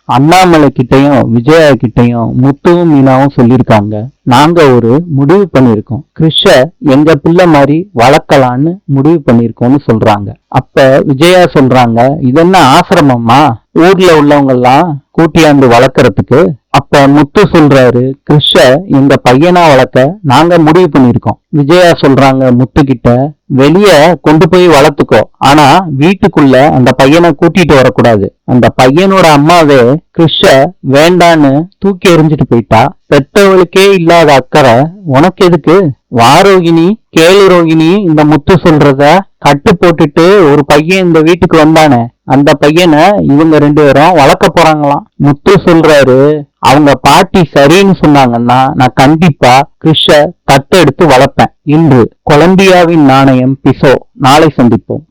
அண்ணாமலை கிட்டையும் விஜயா கிட்டையும் முத்துவும் மீனாவும் சொல்லியிருக்காங்க, நாங்க ஒரு முடிவு பண்ணிருக்கோம், கிருஷ எங்க பிள்ளை மாதிரி வளர்க்கலான்னு முடிவு பண்ணிருக்கோம்னு சொல்றாங்க. அப்ப விஜயா சொல்றாங்க, இது என்ன ஆசிரமமா, ஊர்ல உள்ளவங்க எல்லாம் கூட்டியாந்து வளர்க்கறதுக்கு? அப்ப முத்து சொல்றாரு, கிருஷ எங்க பையனா வளர்க்க நாங்க முடிவு பண்ணிருக்கோம். விஜயா சொல்றாங்க முத்து கிட்ட, வெளிய கொண்டு போய் வளர்த்துக்கோ, ஆனா வீட்டுக்குள்ள அந்த பையனை கூட்டிட்டு வரக்கூடாது. அந்த பையனோட அம்மாவே கிருஷ வேண்டான்னு தூக்கி எறிஞ்சிட்டு போயிட்டா. பெத்தவளுக்கே இல்லாத அக்கறை உனக்கு எதுக்கு? வாரோகிணி கேளு ரோகிணி, இந்த முத்து சொல்றத கட்டு போட்டுட்டு ஒரு பையன் இந்த வீட்டுக்கு வந்தானே, அந்த பையனை இவங்க 2 பேரும் வளர்க்க போறாங்களாம். முத்து சொல்றாரு, அவங்க பாட்டி சரின்னு சொன்னாங்கன்னா நான் கண்டிப்பா கிருஷ தத்தெடுத்து வளர்ப்பேன். இன்று கொலம்பியாவின் நாணயம் பிசோ. நாளை சந்திப்போம்.